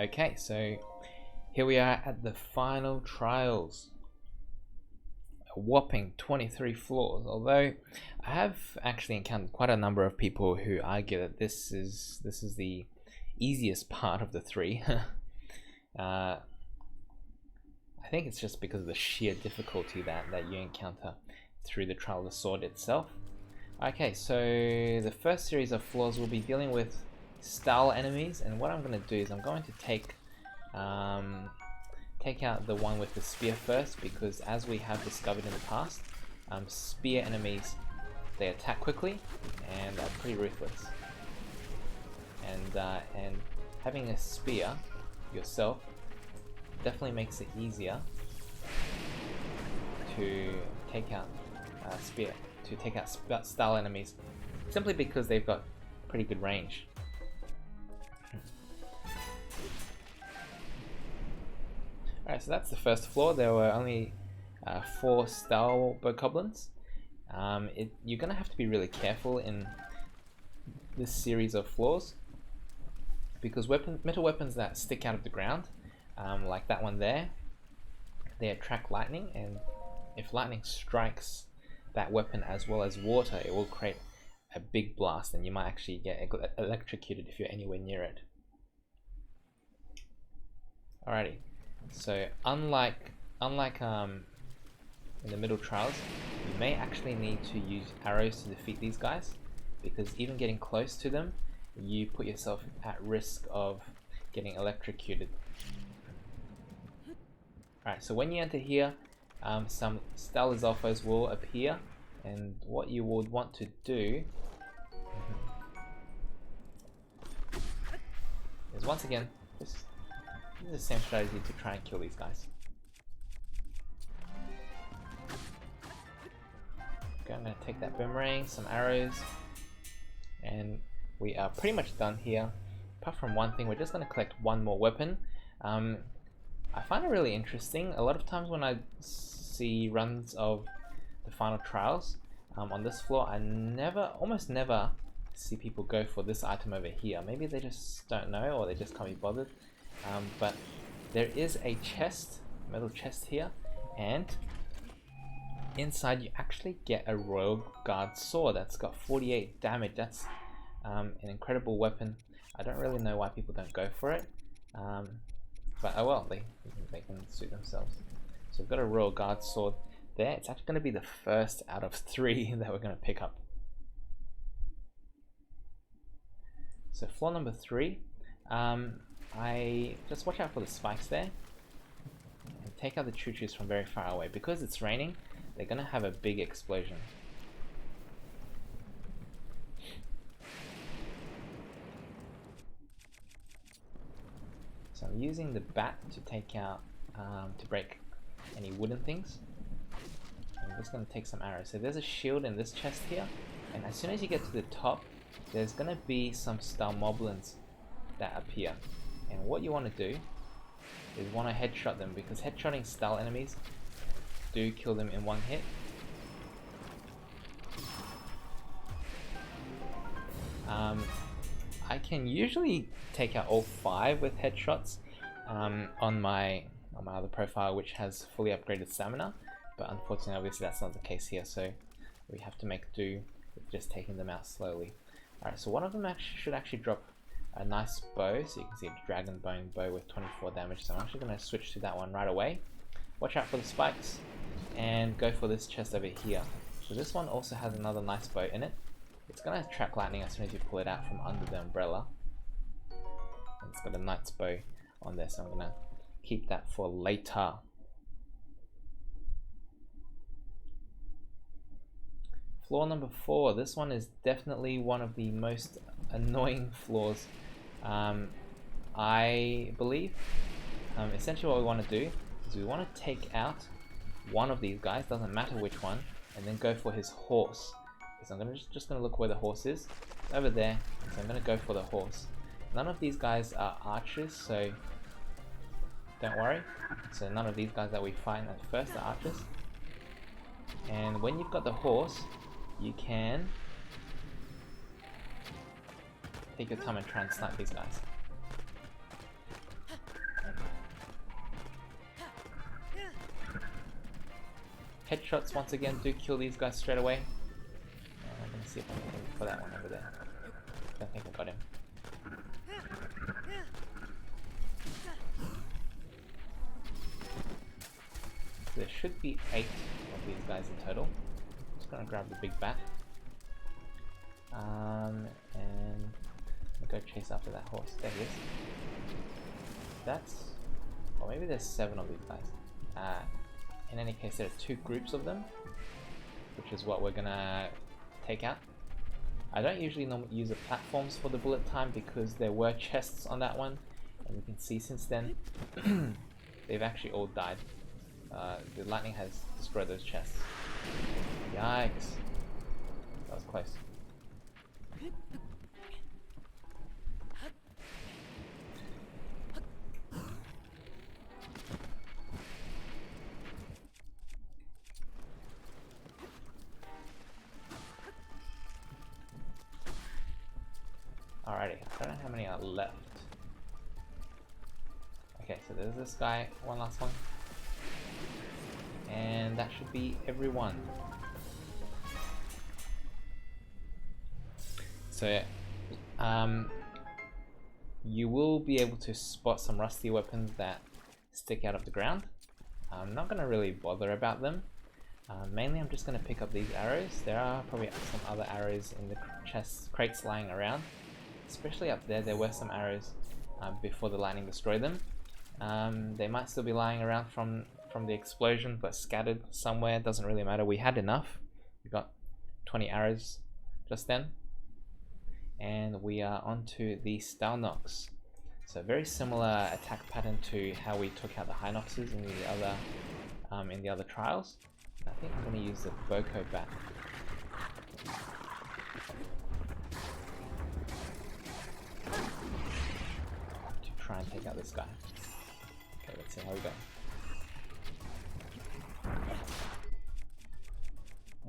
Okay, so here we are at the final trials. A whopping 23 floors, although I have actually encountered quite a number of people who argue that this is the easiest part of the three. I think it's just because of the sheer difficulty that you encounter through the Trial of the Sword itself. Okay, so the first series of floors will be dealing with style enemies, and what I'm going to do is I'm going to take out the one with the spear first, because as we have discovered in the past, spear enemies, they attack quickly and are pretty ruthless. And having a spear yourself definitely makes it easier to take out style enemies, simply because they've got pretty good range. Alright, so that's the first floor. There were only 4 style bokoblins. You're gonna have to be really careful in this series of floors, because metal weapons that stick out of the ground, like that one there, they attract lightning, and if lightning strikes that weapon as well as water, it will create a big blast, and you might actually get electrocuted if you're anywhere near it. Alrighty, so unlike in the middle trials, you may actually need to use arrows to defeat these guys, because even getting close to them, you put yourself at risk of getting electrocuted. Alright, so when you enter here, some Stalizolfos will appear, and what you would want to do is, once again, this is the same strategy to try and kill these guys. Okay, I'm going to take that boomerang, some arrows, and we are pretty much done here. Apart from one thing, we're just going to collect one more weapon. I find it really interesting. A lot of times when I see runs of the final trials on this floor, I almost never see people go for this item over here. Maybe they just don't know, or they just can't be bothered. But there is a chest, metal chest here, and inside you actually get a Royal Guard sword that's got 48 damage. That's an incredible weapon. I don't really know why people don't go for it. But oh well, they can suit themselves. So we've got a Royal Guard sword there. It's actually going to be the first out of 3 that we're going to pick up. So floor number 3, I just watch out for the spikes there, and take out the choo-choos from very far away. Because it's raining, they're going to have a big explosion. So I'm using the bat to take out, to break any wooden things. I'm just going to take some arrows. So there's a shield in this chest here, and as soon as you get to the top, there's going to be some Stalmoblins that appear. And what you want to do is want to headshot them, because headshotting style enemies do kill them in one hit. I can usually take out all 5 with headshots on my other profile, which has fully upgraded stamina, but unfortunately, obviously that's not the case here, so we have to make do with just taking them out slowly. Alright, so one of them should actually drop a nice bow, so you can see a dragon bone bow with 24 damage, so I'm actually going to switch to that one right away. Watch out for the spikes, and go for this chest over here. So this one also has another nice bow in it. It's going to attract lightning as soon as you pull it out from under the umbrella. And it's got a knight's bow on there, so I'm going to keep that for later. Floor number 4, this one is definitely one of the most annoying floors, I believe. Essentially what we want to do is we want to take out one of these guys, doesn't matter which one, and then go for his horse. So I'm just going to look where the horse is. It's over there, so I'm going to go for the horse. None of these guys are archers, so don't worry. So none of these guys that we find at first are archers. And when you've got the horse, you can take your time and try and snipe these guys. headshots once again do kill these guys straight away. I'm gonna see if I can aim for that one over there. Don't think I got him. There should be 8 of these guys in total. Just gonna grab the big bat. And I'll go chase after that horse. There he is. That's... or maybe there's 7 of these guys. In any case, there are 2 groups of them, which is what we're gonna take out. I don't usually use the platforms for the bullet time because there were chests on that one, and you can see since then they've actually all died. The lightning has destroyed those chests. Yikes. That was close. Alrighty, I don't know how many are left. Okay, so there's this guy, one last one. And that should be everyone. So, you will be able to spot some rusty weapons that stick out of the ground. I'm not going to really bother about them. Mainly I'm just going to pick up these arrows. There are probably some other arrows in the crates lying around. Especially up there, there were some arrows before the lightning destroyed them. They might still be lying around from the explosion, but scattered somewhere. It doesn't really matter. We had enough. We got 20 arrows just then. And we are onto the Stalnox. So very similar attack pattern to how we took out the Hinoxes in the other trials. I think I'm going to use the Boko bat. To try and take out this guy. Okay, let's see how we go.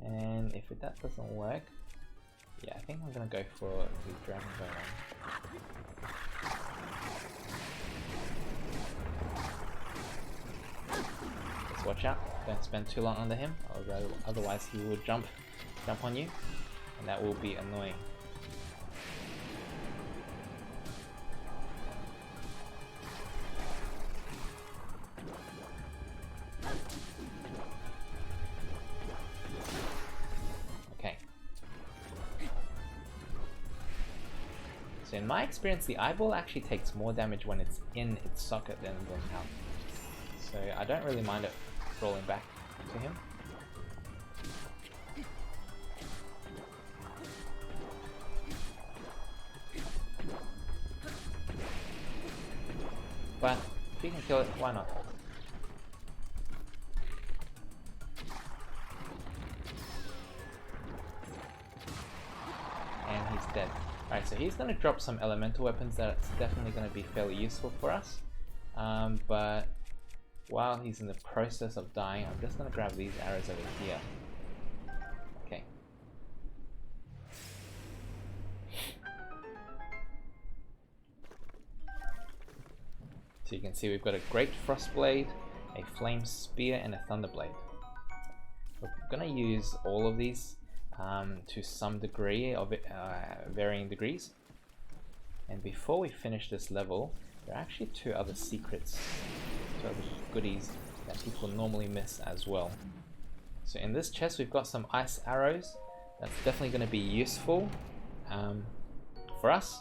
And if that doesn't work, yeah, I think I'm gonna go for the Dragon Bone. Just watch out, don't spend too long under him, otherwise he will jump on you, and that will be annoying. So in my experience, the eyeball actually takes more damage when it's in its socket than out. So I don't really mind it rolling back to him. But if you can kill it, why not? And he's dead. Alright, so he's going to drop some elemental weapons that's definitely going to be fairly useful for us. But while he's in the process of dying, I'm just going to grab these arrows over here. Okay. So you can see we've got a Great Frostblade, a Flame Spear, and a Thunderblade. We're going to use all of these to some degree of varying degrees. And before we finish this level, there are actually 2 other secrets, 2 other goodies that people normally miss as well. So in this chest we've got some ice arrows. That's definitely going to be useful for us.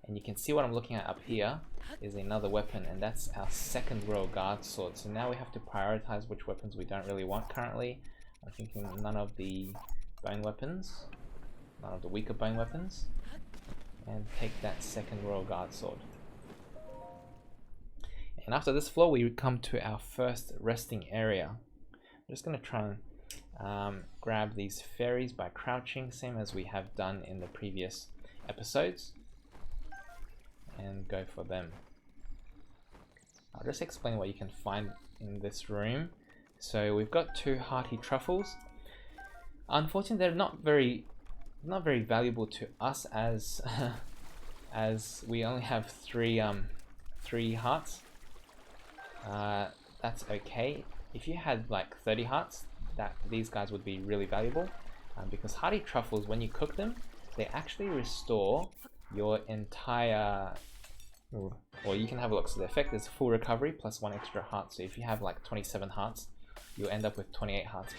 And you can see what I'm looking at up here is another weapon, and that's our second Royal Guard sword. So now we have to prioritize which weapons we don't really want currently. I'm thinking none of the bone weapons, none of the weaker bone weapons, and take that second Royal Guard sword. And after this floor we come to our first resting area. I'm just going to try and grab these fairies by crouching, same as we have done in the previous episodes, and go for them. I'll just explain what you can find in this room. So we've got 2 hearty truffles. Unfortunately, they're not very valuable to us as as we only have 3 hearts. That's okay. If you had like 30 hearts, that these guys would be really valuable, because hearty truffles, when you cook them, they actually restore your entire, or you can have a look. So the effect is full recovery plus 1 extra heart. So if you have like 27 hearts, you'll end up with 28 hearts,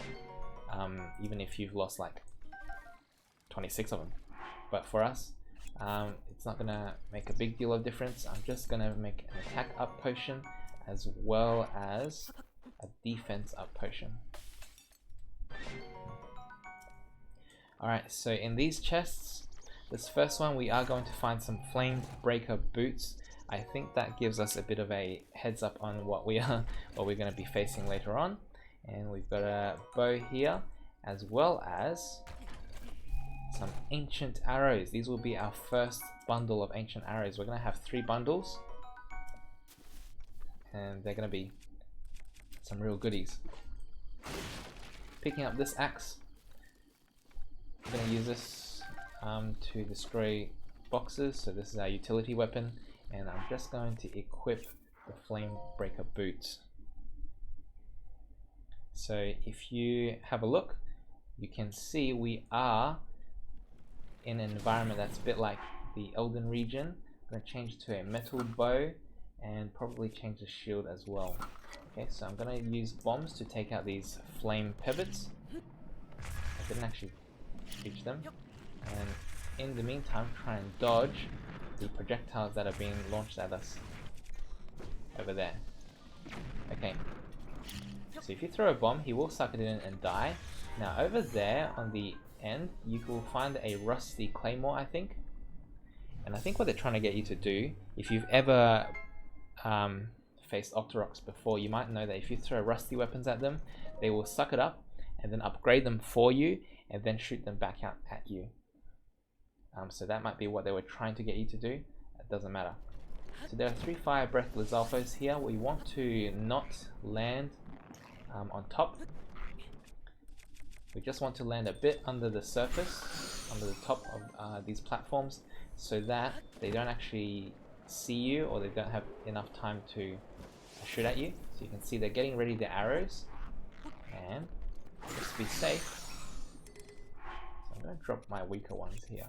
even if you've lost like 26 of them. But for us, it's not gonna make a big deal of difference. I'm just gonna make an attack up potion as well as a defense up potion. Alright, so in these chests, this first one we are going to find some flame breaker boots. I think that gives us a bit of a heads up on what we're going to be facing later on. And we've got a bow here, as well as some ancient arrows. These will be our first bundle of ancient arrows. We're going to have 3 bundles, and they're going to be some real goodies. Picking up this axe, I'm going to use this to destroy boxes. So this is our utility weapon, and I'm just going to equip the flame breaker boots. So if you have a look, you can see we are in an environment that's a bit like the Elden region. I'm going to change to a metal bow and probably change the shield as well. Okay, so I'm going to use bombs to take out these flame pivots. I didn't actually reach them. And in the meantime, try and dodge the projectiles that are being launched at us over there. Okay, so if you throw a bomb, he will suck it in and die. Now over there on the end, you will find a rusty claymore, I think. And I think what they're trying to get you to do, if you've ever faced Octoroks before, you might know that if you throw rusty weapons at them, they will suck it up and then upgrade them for you and then shoot them back out at you. So that might be what they were trying to get you to do. It doesn't matter. So there are 3 fire breath Lizalfos here. We want to not land on top. We just want to land a bit under the surface, under the top of these platforms, so that they don't actually see you, or they don't have enough time to shoot at you. So you can see they're getting ready their arrows, and just to be safe, so I'm going to drop my weaker ones here.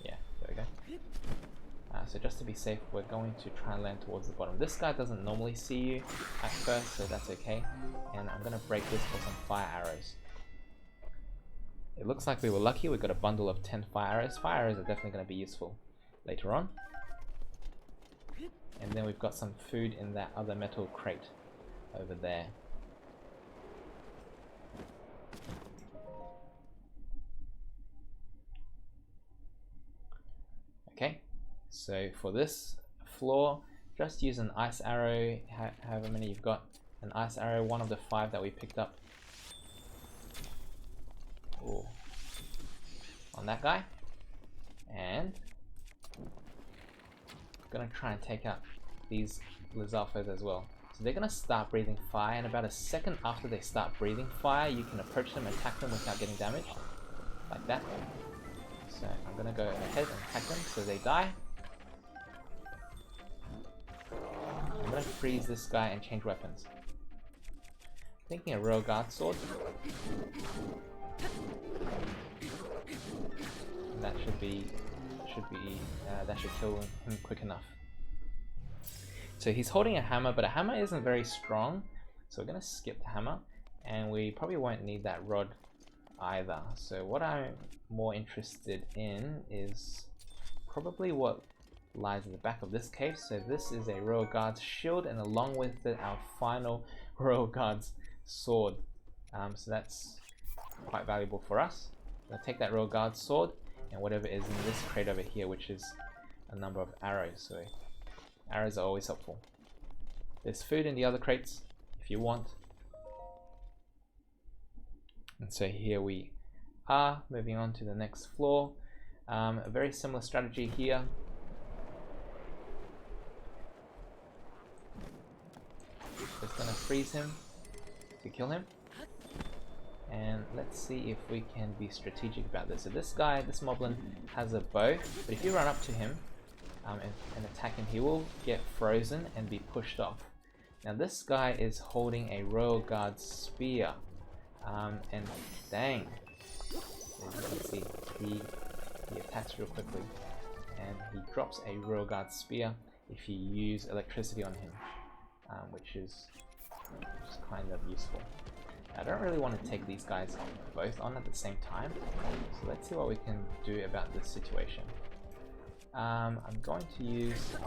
Yeah, there we go. So just to be safe, we're going to try and land towards the bottom. This guy doesn't normally see you at first, so that's okay. And I'm going to break this for some fire arrows. It looks like we were lucky. We got a bundle of 10 fire arrows. Fire arrows are definitely going to be useful later on. And then we've got some food in that other metal crate over there. Okay, so for this floor, just use an ice arrow, however many you've got. An ice arrow, one of the 5 that we picked up. Ooh. On that guy. And I'm gonna try and take out these Lizalfos as well. So they're gonna start breathing fire, and about a second after they start breathing fire, you can approach them and attack them without getting damaged. Like that. So I'm gonna go ahead and attack them so they die. I'm gonna freeze this guy and change weapons. Thinking a Royal Guard sword. And that should kill him quick enough. So he's holding a hammer, but a hammer isn't very strong, so we're gonna skip the hammer, and we probably won't need that rod either. So what I'm more interested in is probably what lies in the back of this cave. So this is a Royal Guard's shield, and along with it, our final Royal Guard's sword. So that's quite valuable for us. I'm gonna take that Royal Guard sword and whatever is in this crate over here, which is a number of arrows. So arrows are always helpful. There's food in the other crates if you want. And so here we are, moving on to the next floor. A very similar strategy here. Just gonna freeze him to kill him. And let's see if we can be strategic about this. So this guy, this moblin, has a bow, but if you run up to him and attack him, he will get frozen and be pushed off. Now this guy is holding a Royal Guard spear, and dang, as you can see, he attacks real quickly, and he drops a Royal Guard spear if you use electricity on him, which is kind of useful. I don't really want to take these guys both on at the same time, so let's see what we can do about this situation. I'm going to use... I'm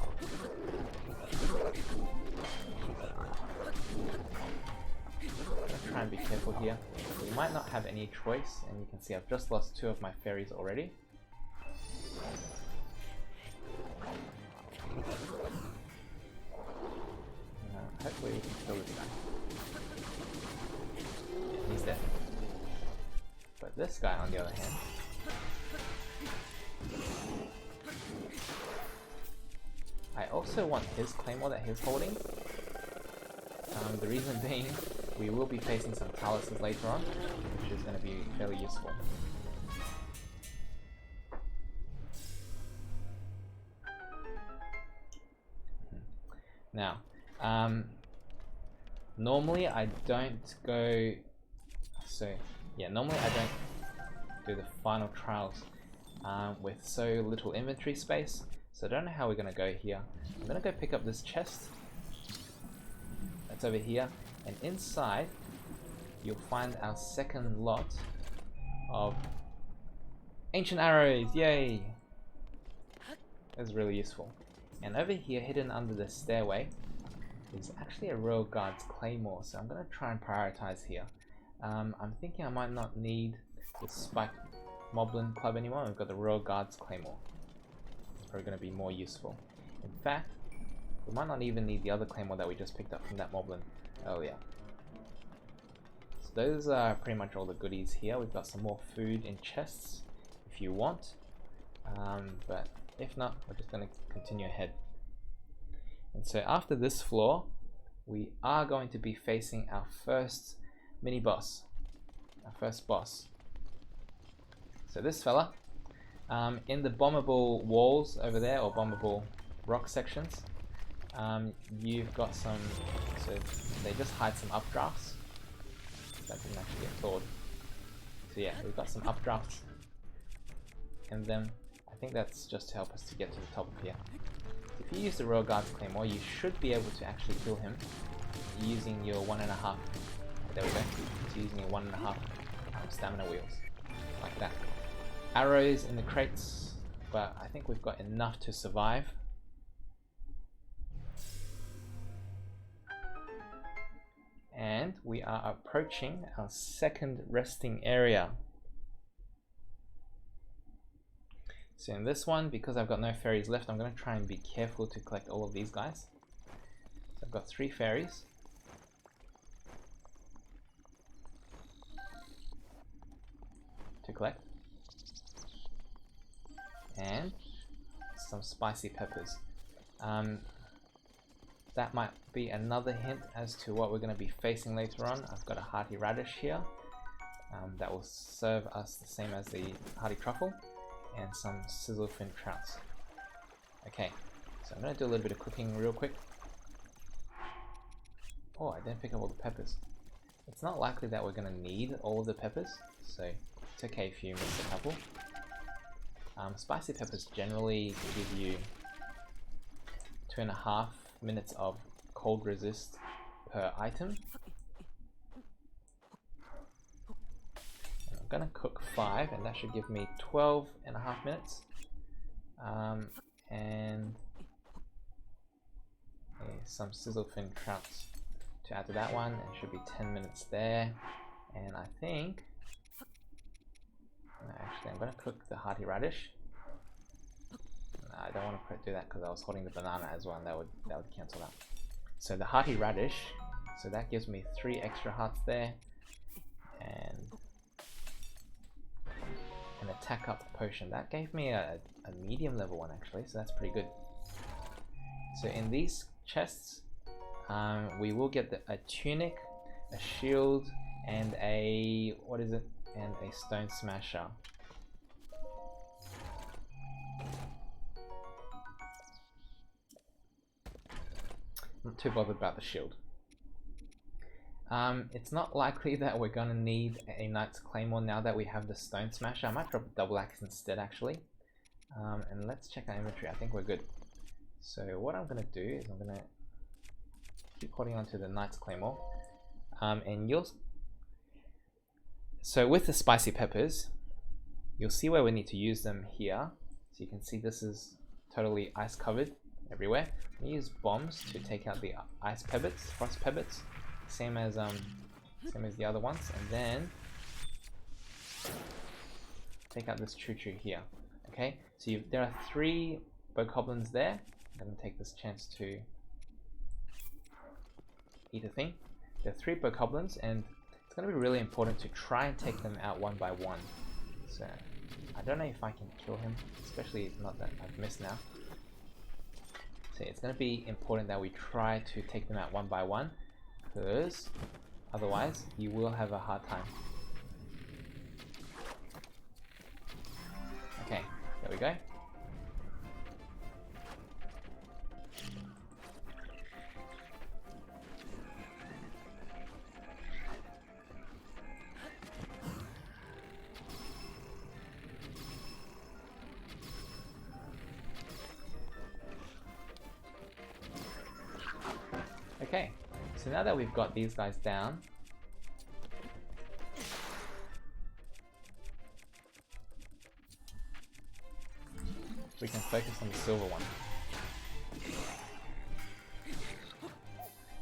going to try and be careful here. We might not have any choice, and you can see I've just lost 2 of my fairies already. Hopefully we can kill this guy. Yeah, he's dead. But this guy, on the other hand, I also want his claymore that he's holding. The reason being, we will be facing some Taluses later on, which is going to be fairly useful. Now, normally I don't go... normally I don't do the final trials with so little inventory space. So I don't know how we're going to go here. I'm going to go pick up this chest that's over here, and inside you'll find our second lot of ancient arrows. Yay! That's really useful. And over here, hidden under the stairway, is actually a Royal Guard's claymore, so I'm going to try and prioritize here. I'm thinking I might not need the Spiked Moblin Club anymore. We've got the Royal Guard's claymore. Are going to be more useful. In fact, we might not even need the other claymore that we just picked up from that moblin earlier. So those are pretty much all the goodies here. We've got some more food in chests if you want, but if not, we're just going to continue ahead. And so after this floor, we are going to be facing our first mini boss, our first boss. So this fella. In the bombable walls over there, or bombable rock sections, you've got some, so they just hide some updrafts. That didn't actually get thawed. So yeah, we've got some updrafts in them. I think that's just to help us to get to the top of here. If you use the Royal Guard's claymore, you should be able to actually kill him using your 1.5. There we go. So using your 1.5 stamina wheels, like that. Arrows in the crates, but I think we've got enough to survive. And we are approaching our second resting area. So in this one, because I've got no fairies left, I'm going to try and be careful to collect all of these guys. So I've got 3 fairies. To collect. And some spicy peppers. That might be another hint as to what we're going to be facing later on. I've got a hearty radish here that will serve us the same as the hearty truffle, and some sizzlefin trouts. Okay, so I'm going to do a little bit of cooking real quick. Oh, I didn't pick up all the peppers. It's not likely that we're going to need all of the peppers, so it's okay if you miss a couple. Spicy peppers generally give you 2.5 minutes of cold resist per item. And I'm gonna cook 5, and that should give me 12.5 minutes. And some sizzlefin trouts to add to that one. It should be 10 minutes there. And I think, actually, I'm going to cook the hearty radish. I don't want to do that because I was holding the banana as well, and that would cancel that. So the hearty radish, so that gives me 3 extra hearts there, and an attack up potion. That gave me a medium level one actually, so that's pretty good. So in these chests, we will get a tunic, a shield, and a and a stone smasher. not too bothered about the shield. It's not likely that we're gonna need a Knight's Claymore now that we have the Stone Smasher. I might drop a double axe instead actually. And let's check our inventory. I think we're good. So what I'm gonna do is I'm gonna keep holding on to the Knight's Claymore. So with the spicy peppers, you'll see where we need to use them here. So you can see this is totally ice covered everywhere. We use bombs to take out the ice pebbles, frost pebbles, same as the other ones, and then take out this choo choo here. Okay, so there are 3 bokoblins there. I'm gonna take this chance to eat a thing. There are 3 bokoblins, and it's gonna be really important to try and take them out one by one. So I don't know if I can kill him, especially not that I've missed now. So it's going to be important that we try to take them out one by one, because otherwise you will have a hard time. Okay, there we go. Okay, so now that we've got these guys down, we can focus on the silver one.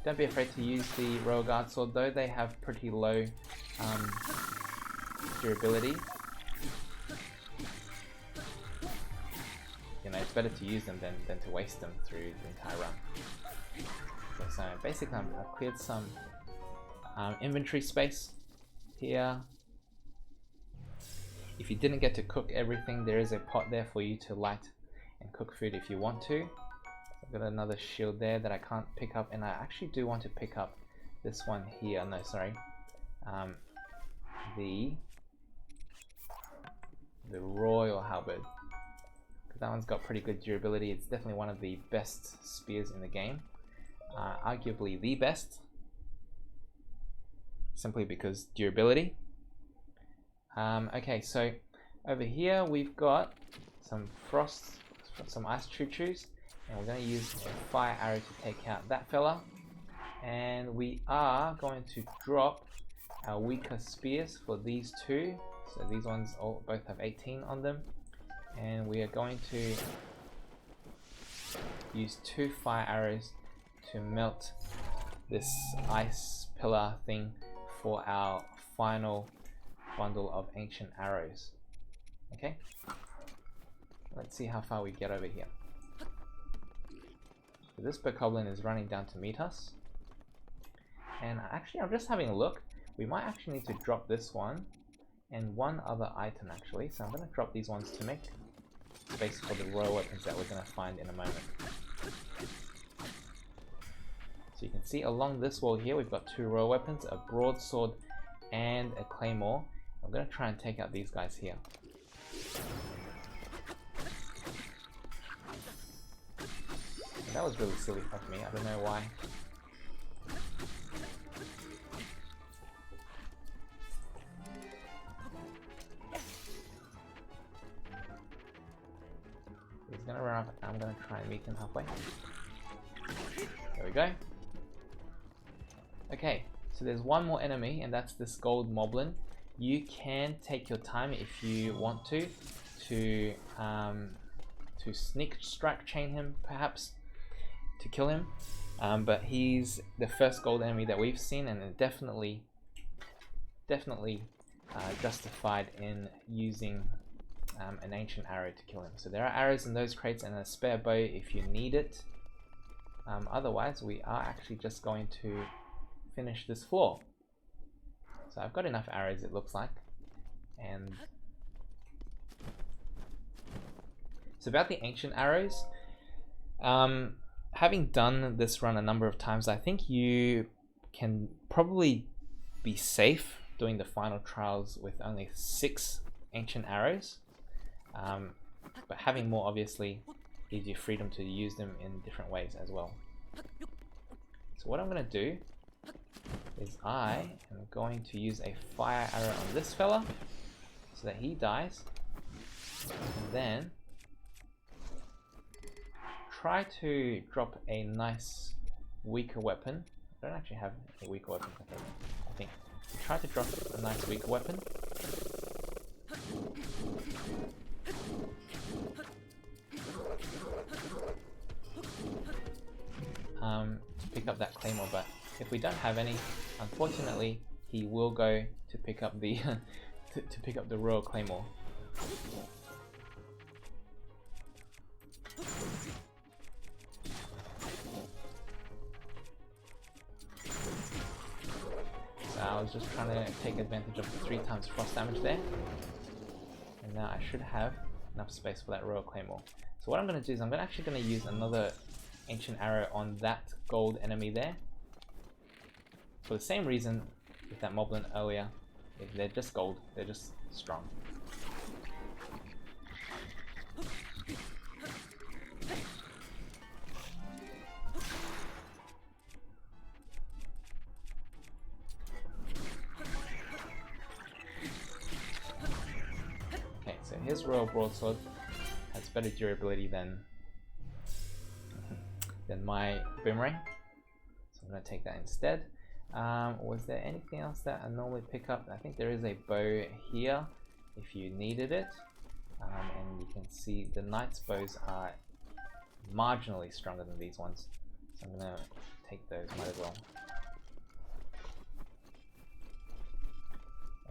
Don't be afraid to use the Royal Guard Sword, though they have pretty low durability. You know, it's better to use them than to waste them through the entire run. So basically I've cleared some inventory space here. If you didn't get to cook everything, there is a pot there for you to light and cook food if you want to. I've got another shield there that I can't pick up, and I actually do want to pick up this one here. No, sorry. The Royal Halberd. That one's got pretty good durability. It's definitely one of the best spears in the game. Arguably the best, simply because durability. Okay, so over here we've got some ice choo-choos, and we're going to use a fire arrow to take out that fella, and we are going to drop our weaker spears for these 2. So these ones both have 18 on them, and we are going to use 2 fire arrows to melt this ice pillar thing for our final bundle of ancient arrows. Okay, let's see how far we get over here. So this bokoblin is running down to meet us, and actually I'm just having a look. We might actually need to drop this one and one other item actually, so I'm going to drop these ones to make space for the royal weapons that we're going to find in a moment. So you can see along this wall here we've got 2 royal weapons, a broadsword and a claymore. I'm going to try and take out these guys here. And that was really silly of me, I don't know why. He's going to run up, I'm going to try and meet him halfway. There we go. Okay, so there's one more enemy, and that's this gold moblin. You can take your time if you want to sneak strike chain him, perhaps, to kill him. But he's the first gold enemy that we've seen, and definitely justified in using an ancient arrow to kill him. So there are arrows in those crates and a spare bow if you need it. Otherwise, we are actually just going to finish this floor. So I've got enough arrows, it looks like. And so about the ancient arrows, having done this run a number of times, I think you can probably be safe doing the final trials with only 6 ancient arrows. But having more obviously gives you freedom to use them in different ways as well. So what I'm going to do is I am going to use a fire arrow on this fella so that he dies, and then try to drop a nice weaker weapon. I don't actually have a weaker weapon, I think. Try to drop a nice weaker weapon. To pick up that claymore, but if we don't have any, unfortunately, he will go to pick up the to pick up the royal claymore. So I was just trying to take advantage of the 3 times frost damage there, and now I should have enough space for that royal claymore. So what I'm going to do is I'm actually going to use another ancient arrow on that gold enemy there, for the same reason with that moblin earlier. If they're just gold, they're just strong. Okay, so his royal broadsword has better durability than my boomerang, so I'm going to take that instead. Was there anything else that I normally pick up? I think there is a bow here if you needed it, and you can see the knight's bows are marginally stronger than these ones, so I'm going to take those, might as well.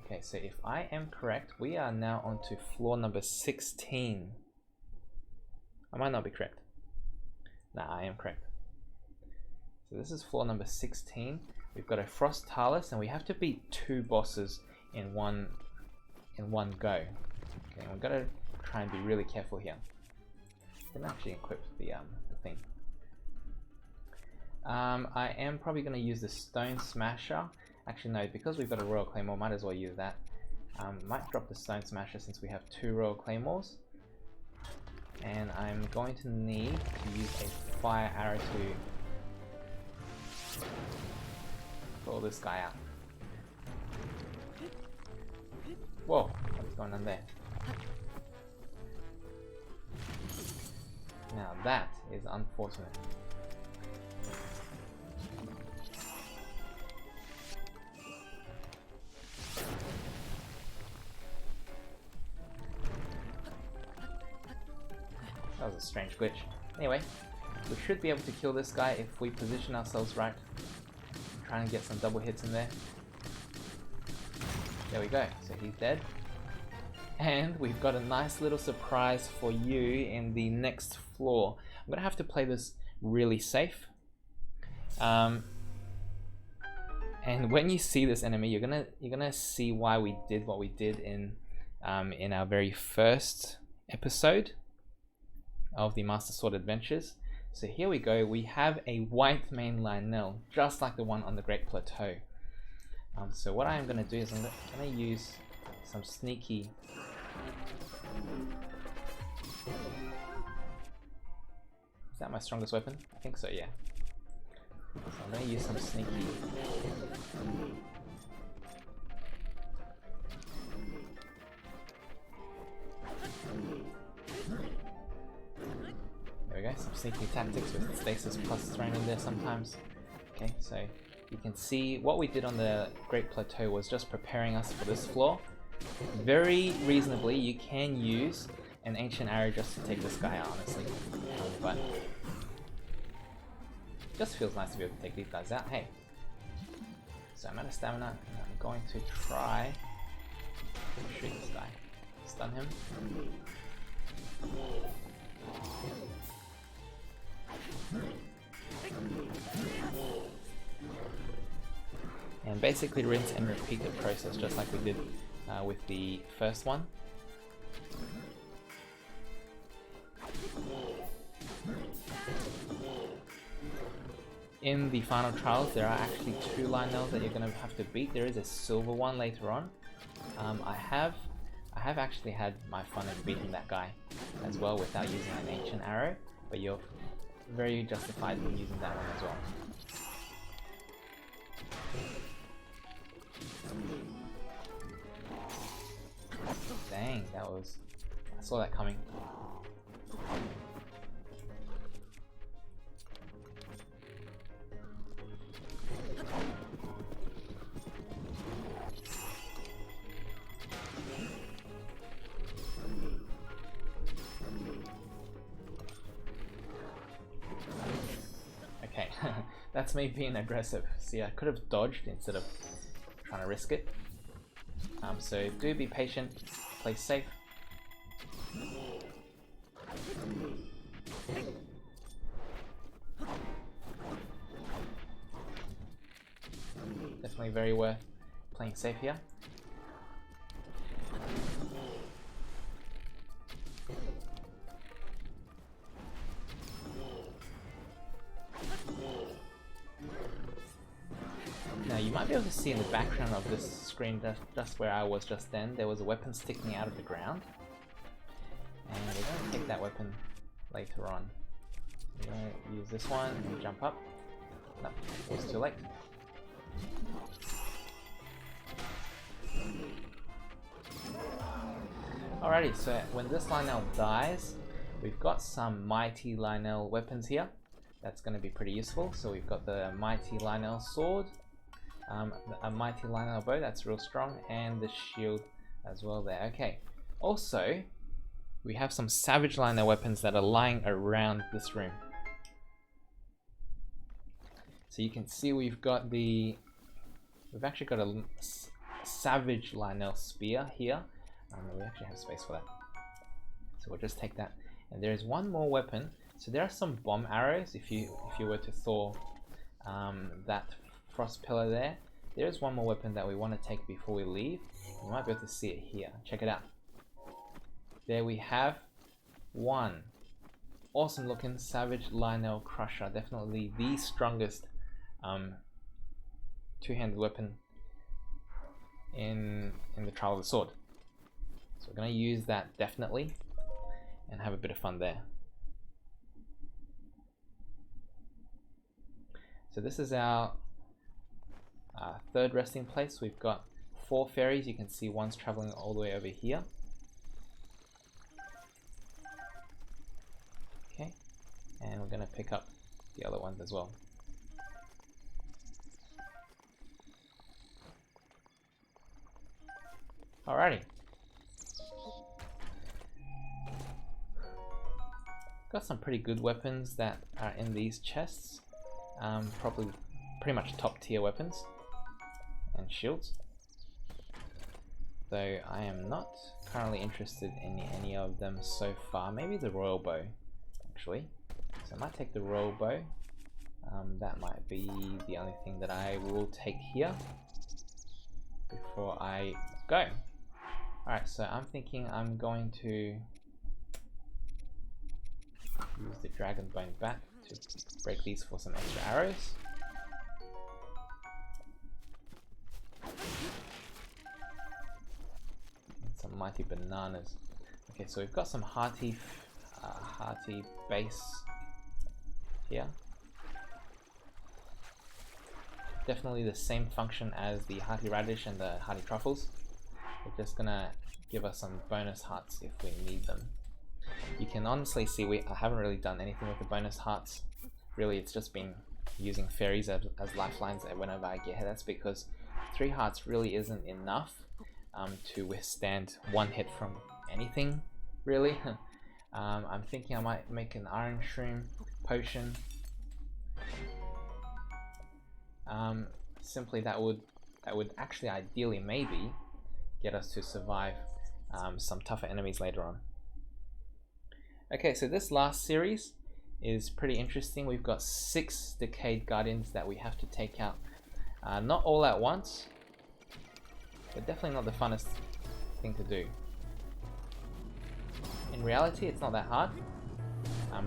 Okay, so if I am correct, we are now on to floor number 16. I might not be correct. Nah, I am correct. So this is floor number 16. We've got a Frost Talus, and we have to beat 2 bosses in one go. Okay, and we've got to try and be really careful here. I can actually equip the thing. I am probably going to use the Stone Smasher. Actually, no, because we've got a Royal Claymore, might as well use that. Might drop the Stone Smasher since we have 2 Royal Claymores. And I'm going to need to use a fire arrow to pull this guy out. Whoa, what's going on there? Now that is unfortunate. That was a strange glitch. Anyway, we should be able to kill this guy if we position ourselves right. Trying to get some double hits in there. There we go, so he's dead. And we've got a nice little surprise for you in the next floor. I'm gonna have to play this really safe. And when you see this enemy, you're gonna see why we did what we did in our very first episode of the Master Sword Adventures. So here we go, we have a white main Lynel, just like the one on the Great Plateau. So what I'm going to do is I'm going to use some sneaky... Is that my strongest weapon? I think so, yeah. So I'm going to use some sneaky... There we go, some sneaky tactics with stasis plus thrown in there sometimes. Okay, so you can see what we did on the Great Plateau was just preparing us for this floor. Very reasonably, you can use an ancient arrow just to take this guy out, honestly. But it just feels nice to be able to take these guys out. Hey, so I'm out of stamina, and I'm going to try to shoot this guy. Stun him. And basically rinse and repeat the process just like we did with the first one. In the final trials there are actually 2 Lynels that you're going to have to beat. There is a silver one later on. I have actually had my fun in beating that guy as well without using an ancient arrow, but you're very justified in using that one as well. Dang, that was... I saw that coming. Okay, that's me being aggressive. See, I could have dodged instead of trying to risk it. So do be patient, play safe. Definitely very worth playing safe here. Now you might be able to see in the background of this screen, just where I was just then, there was a weapon sticking out of the ground. And we're going to take that weapon later on. We're going to use this one and jump up. Nope, it was too late. Alrighty, so when this Lionel dies, we've got some Mighty Lionel weapons here. That's going to be pretty useful. So we've got the Mighty Lionel sword, a Mighty Lionel bow, that's real strong, and the shield as well there. Okay, also we have some Savage Lionel weapons that are lying around this room. So you can see we've actually got a Savage Lionel spear here. We actually have space for that, so we'll just take that. And there is one more weapon. So there are some bomb arrows. If you were to Thor that frost pillar there, there is one more weapon that we want to take before we leave. You might be able to see it here. Check it out. There we have one awesome looking Savage Lionel Crusher. Definitely the strongest two-handed weapon in the Trial of the Sword. So we're going to use that definitely and have a bit of fun there. So this is our third resting place. We've got 4 fairies. You can see one's traveling all the way over here. Okay, and we're going to pick up the other ones as well. Alrighty. Got some pretty good weapons that are in these chests. Probably pretty much top tier weapons and shields. Though I am not currently interested in any of them so far. Maybe the Royal Bow, actually. So I might take the Royal Bow. That might be the only thing that I will take here before I go. Alright, so I'm thinking I'm going to use the Dragon Bone Bat to break these for some extra arrows. And some mighty bananas. Okay, so we've got some hearty base here. Definitely the same function as the hearty radish and the hearty truffles. They're just gonna give us some bonus hearts if we need them. You can honestly see I haven't really done anything with the bonus hearts. Really, it's just been using fairies as lifelines whenever I get hit. That's because 3 hearts really isn't enough to withstand 1 hit from anything, really. I'm thinking I might make an Iron Shroom potion. Simply that would actually ideally maybe get us to survive some tougher enemies later on. Okay, so this last series is pretty interesting. We've got 6 Decayed Guardians that we have to take out. Not all at once, but definitely not the funnest thing to do. In reality, it's not that hard.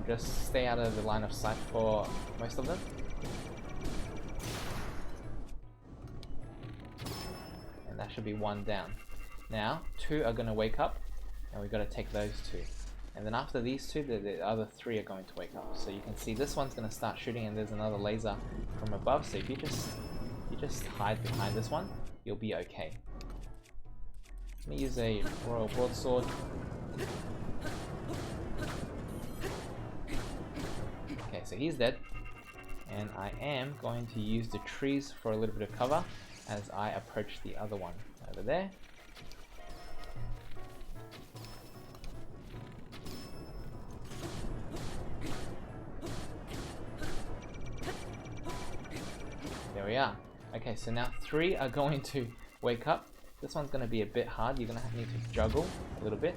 Just stay out of the line of sight for most of them. And that should be 1 down. Now, 2 are going to wake up, and we've got to take those 2. And then after these 2, the other 3 are going to wake up. So you can see this one's going to start shooting, and there's another laser from above. So if you just you just hide behind this one, you'll be okay. Let me use a Royal Broadsword. Okay, so he's dead. And I am going to use the trees for a little bit of cover as I approach the other one over there. There we are. Okay, so now 3 are going to wake up. This one's going to be a bit hard. You're going to need to juggle a little bit.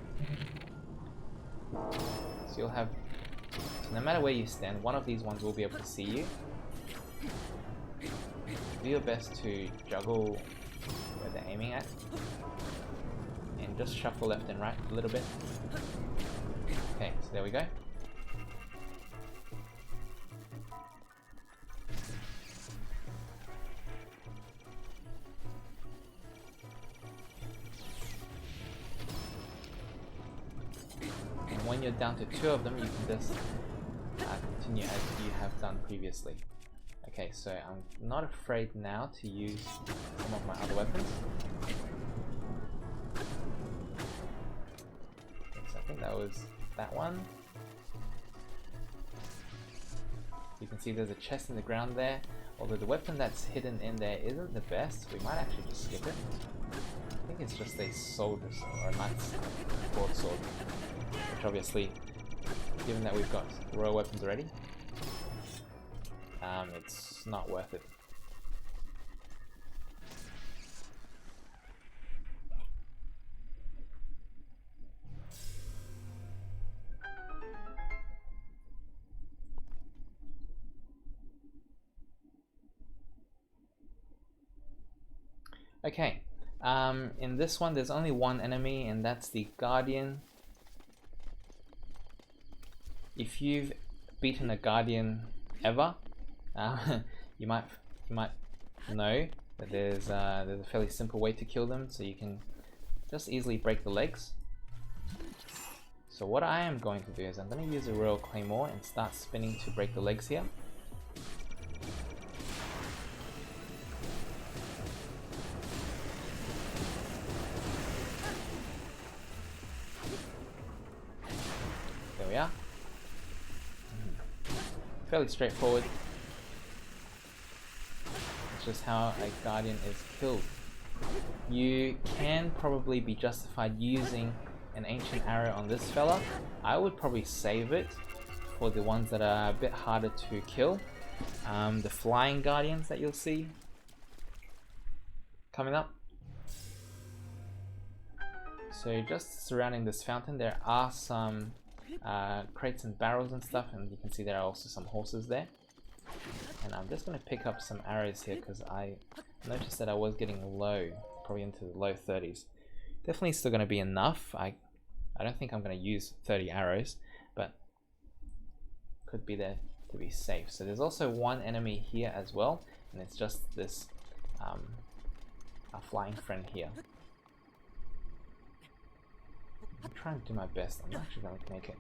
So you'll have, so no matter where you stand, one of these ones will be able to see you. Do your best to juggle where they're aiming at. And just shuffle left and right a little bit. Okay, so there we go. When you're down to 2 of them, you can just continue as you have done previously. Okay, so I'm not afraid now to use some of my other weapons. Okay, so I think that was that one. You can see there's a chest in the ground there. Although the weapon that's hidden in there isn't the best, we might actually just skip it. I think it's just a soldier's or a knight's broadsword. Which obviously, given that we've got royal weapons already, it's not worth it. Okay, in this one there's only one enemy, and that's the Guardian. If you've beaten a Guardian ever, you might know that there's a fairly simple way to kill them, so you can just easily break the legs. So what I am going to do is I'm going to use a Royal Claymore and start spinning to break the legs here. There we are. Fairly straightforward. It's just how a Guardian is killed. You can probably be justified using an Ancient Arrow on this fella. I would probably save it for the ones that are a bit harder to kill. The Flying Guardians that you'll see coming up. So just surrounding this fountain there are some crates and barrels and stuff, and you can see there are also some horses there. And I'm just going to pick up some arrows here because I noticed that I was getting low, probably into the low 30s. Definitely still going to be enough. I don't think I'm going to use 30 arrows, but could be there to be safe. So there's also one enemy here as well, and it's just this our flying friend here. I'm trying to do my best. I'm actually going to make it.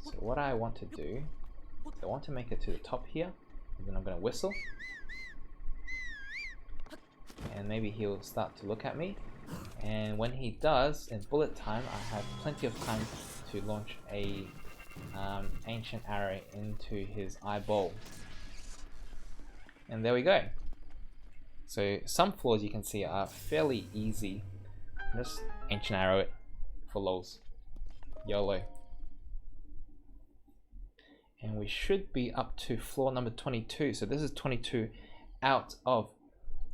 So what I want to do is I want to make it to the top here, and then I'm going to whistle. And maybe he'll start to look at me. And when he does, in bullet time, I have plenty of time to launch a Ancient Arrow into his eyeball. And there we go. So some floors you can see are fairly easy. Just Ancient Arrow it for lols. YOLO. And we should be up to floor number 22. So this is 22 out of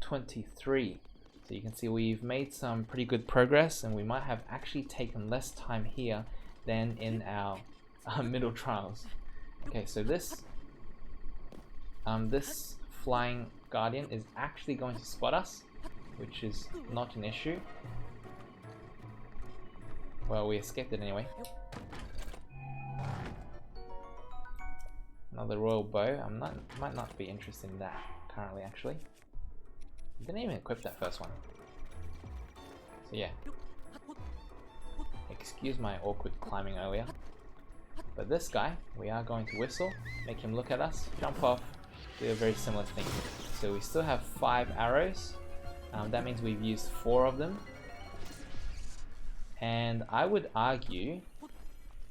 23. So you can see we've made some pretty good progress, and we might have actually taken less time here than in our middle trials. Okay, so this this Flying Guardian is actually going to spot us, which is not an issue. Well, we escaped it anyway. Another Royal Bow. Might not be interested in that currently, actually. Didn't even equip that first one. So yeah. Excuse my awkward climbing earlier. But this guy, we are going to whistle, make him look at us, jump off, do a very similar thing. So we still have 5 arrows. That means we've used 4 of them. And I would argue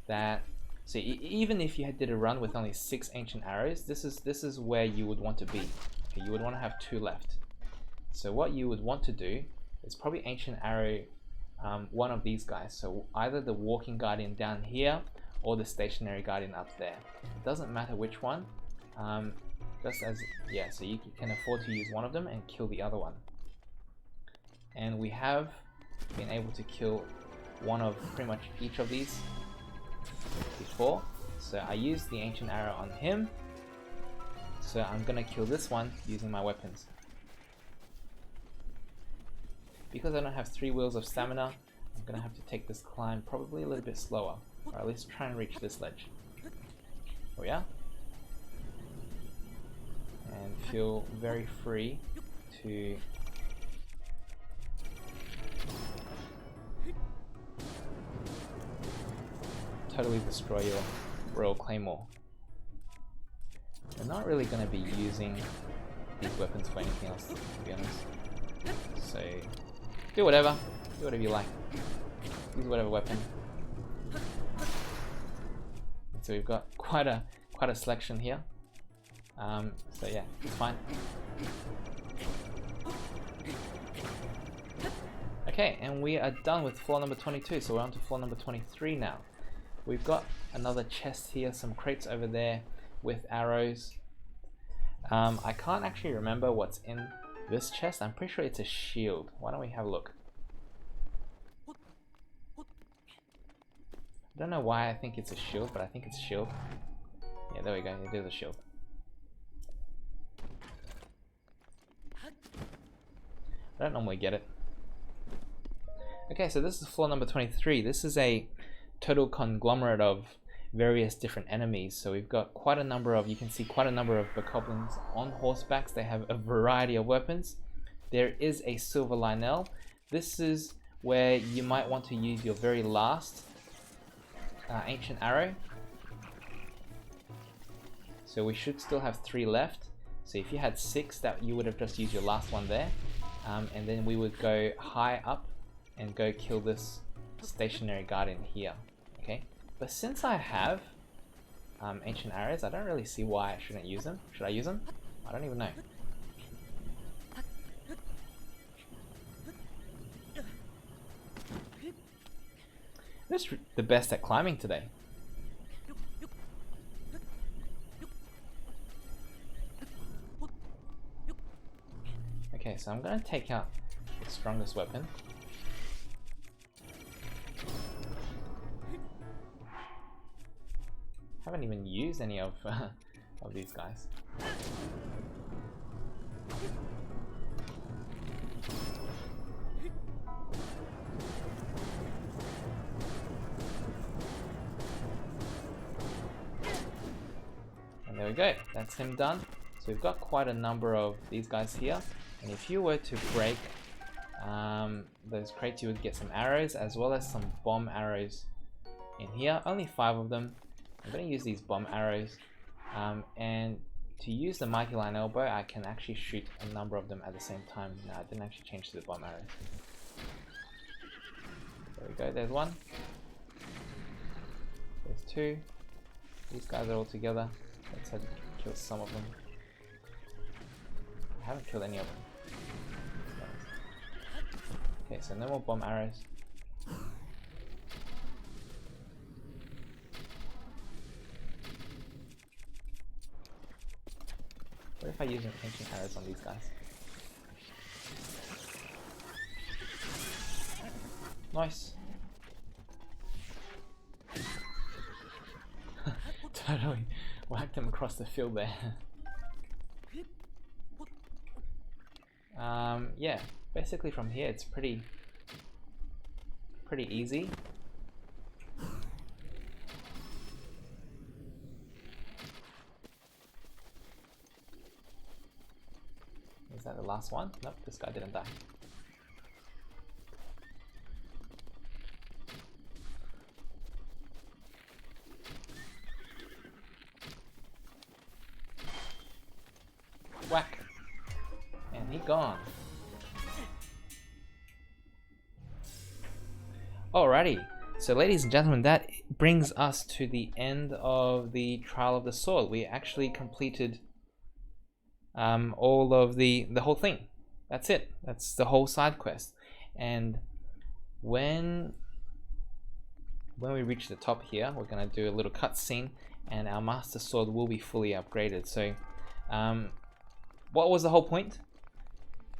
that, so even if you did a run with only 6 ancient arrows, this is where you would want to be. Okay, you would want to have 2 left. So what you would want to do is probably ancient arrow one of these guys. So either the walking guardian down here or the stationary guardian up there. It doesn't matter which one. Just as, yeah, so you can afford to use one of them and kill the other one. And we have been able to kill one of pretty much each of these before. So I used the ancient arrow on him. So I'm gonna kill this one using my weapons. Because I don't have 3 wheels of stamina, I'm gonna have to take this climb probably a little bit slower, or at least try and reach this ledge. Oh yeah? And feel very free to totally destroy your Royal Claymore. We're not really going to be using these weapons for anything else, to be honest. So do whatever you like. Use whatever weapon. So we've got quite a selection here. So yeah, it's fine. Okay, and we are done with floor number 22, so we're on to floor number 23 now. We've got another chest here, some crates over there with arrows. I can't actually remember what's in this chest. I'm pretty sure it's a shield. Why don't we have a look? I don't know why I think it's a shield, but I think it's a shield. Yeah, there we go, it is a shield. I don't normally get it. Okay, so this is floor number 23. This is a total conglomerate of various different enemies. So we've got quite a number of, you can see quite a number of bokoblins on horsebacks. They have a variety of weapons. There is a silver Lynel. This is where you might want to use your very last ancient arrow. So we should still have 3 left. So if you had 6, that you would have just used your last one there. And then we would go high up and go kill this stationary guardian here. Okay, but since I have ancient arrows, I don't really see why I shouldn't use them. Should I use them? I don't even know. I'm just the best at climbing today. Okay, so I'm gonna take out the strongest weapon. Haven't even used any of these guys. And there we go, that's him done. So we've got quite a number of these guys here. And if you were to break those crates, you would get some arrows as well as some bomb arrows in here. Only 5 of them. I'm going to use these bomb arrows. And to use the Mighty Lynel bow, I can actually shoot a number of them at the same time. No, I didn't actually change to the bomb arrows. There we go, there's 1. There's 2. These guys are all together. Let's head kill some of them. I haven't killed any of them. Okay, so no more bomb arrows. What if I use an ancient arrows on these guys? Nice. Totally whacked them across the field there. Yeah, basically from here it's pretty easy. Is that the last one? Nope, this guy didn't die. He gone. Alrighty. So ladies and gentlemen, that brings us to the end of the Trial of the Sword. We actually completed all of the whole thing. That's it. That's the whole side quest. And when we reach the top here, we're gonna do a little cutscene, and our Master Sword will be fully upgraded. So, what was the whole point?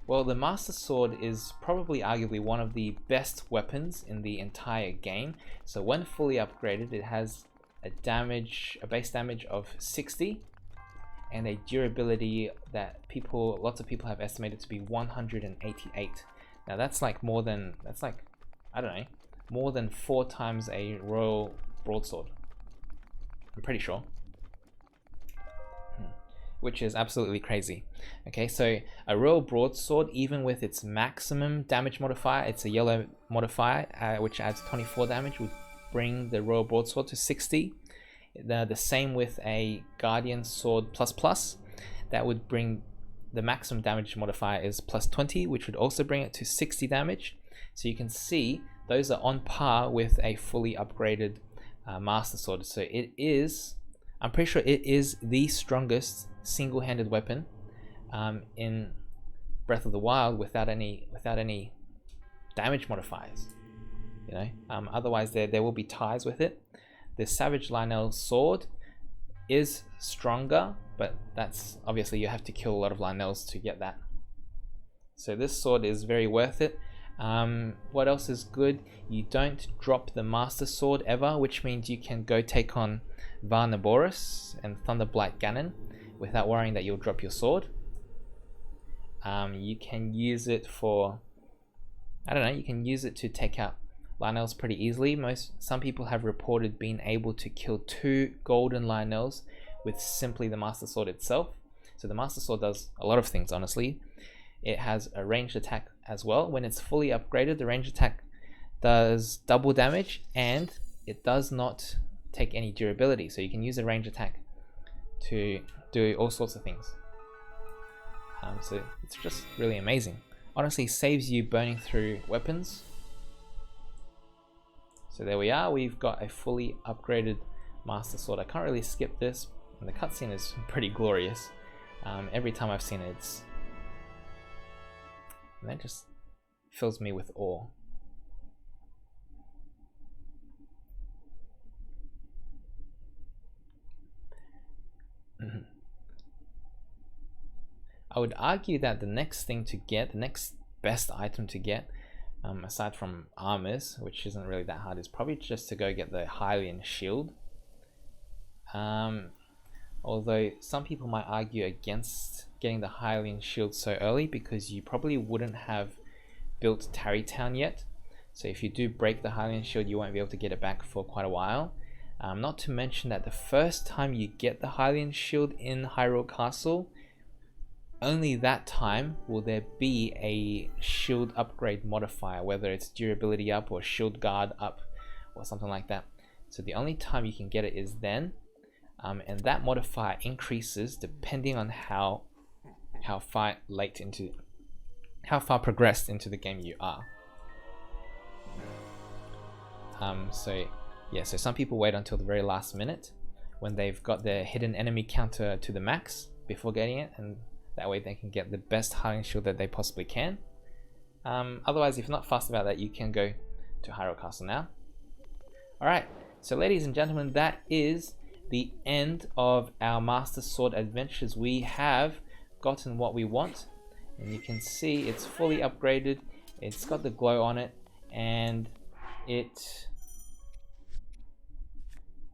Well, the Master Sword is probably arguably one of the best weapons in the entire game. So when fully upgraded, it has a base damage of 60, and a durability that lots of people have estimated to be 188. Now that's like more than, I don't know, more than 4 times a Royal Broadsword. I'm pretty sure. Which is absolutely crazy. Okay, so a Royal Broadsword, even with its maximum damage modifier, it's a yellow modifier, which adds 24 damage, would bring the Royal Broadsword to 60. The same with a Guardian Sword plus, that would bring the maximum damage modifier is plus 20, which would also bring it to 60 damage. So you can see those are on par with a fully upgraded Master Sword. So it is, I'm pretty sure it is the strongest single-handed weapon in Breath of the Wild without any damage modifiers. You know, otherwise there will be ties with it. The Savage Lynel sword is stronger, but that's obviously you have to kill a lot of Lynels to get that. So this sword is very worth it. What else is good? You don't drop the Master Sword ever, which means you can go take on Varnaboris and Thunderblight Ganon without worrying that you'll drop your sword. You can use it for, I don't know, you can use it to take out Lynels pretty easily. Some people have reported being able to kill 2 golden Lynels with simply the Master Sword itself. So the Master Sword does a lot of things, honestly. It has a ranged attack as well. When it's fully upgraded, the ranged attack does double damage, and it does not take any durability. So you can use a ranged attack to do all sorts of things. So it's just really amazing. Honestly, saves you burning through weapons. So there we are. We've got a fully upgraded Master Sword. I can't really skip this, and the cutscene is pretty glorious. Every time I've seen it, and that just fills me with awe. I would argue that the next thing to get, the next best item to get, aside from armors, which isn't really that hard, is probably just to go get the Hylian shield. Although some people might argue against getting the Hylian shield so early because you probably wouldn't have built Tarrey Town yet. So if you do break the Hylian shield, you won't be able to get it back for quite a while. Not to mention that the first time you get the Hylian shield in Hyrule Castle, only that time will there be a shield upgrade modifier, whether it's durability up or shield guard up or something like that. So the only time you can get it is then, and that modifier increases depending on how far progressed into the game you are. So some people wait until the very last minute when they've got their hidden enemy counter to the max before getting it, and that way they can get the best Hylian shield that they possibly can. Otherwise, if you're not fast about that, you can go to Hyrule Castle now. Alright, so ladies and gentlemen, that is the end of our Master Sword adventures. We have gotten what we want, and you can see it's fully upgraded. It's got the glow on it, and it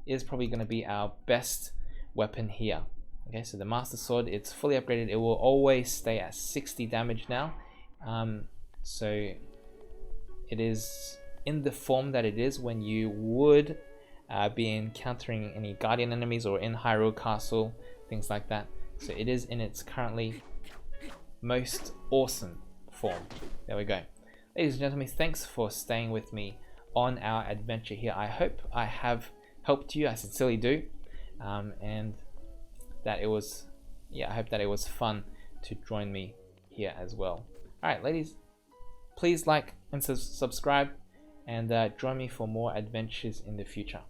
is probably going to be our best weapon here. Okay, so the Master Sword, it's fully upgraded. It will always stay at 60 damage now. So it is in the form that it is when you would be encountering any Guardian enemies or in Hyrule Castle, things like that. So it is in its currently most awesome form. There we go. Ladies and gentlemen, thanks for staying with me on our adventure here. I hope I have helped you. I sincerely do. And that it was, I hope that it was fun to join me here as well. Alright, ladies, please like and subscribe, and join me for more adventures in the future.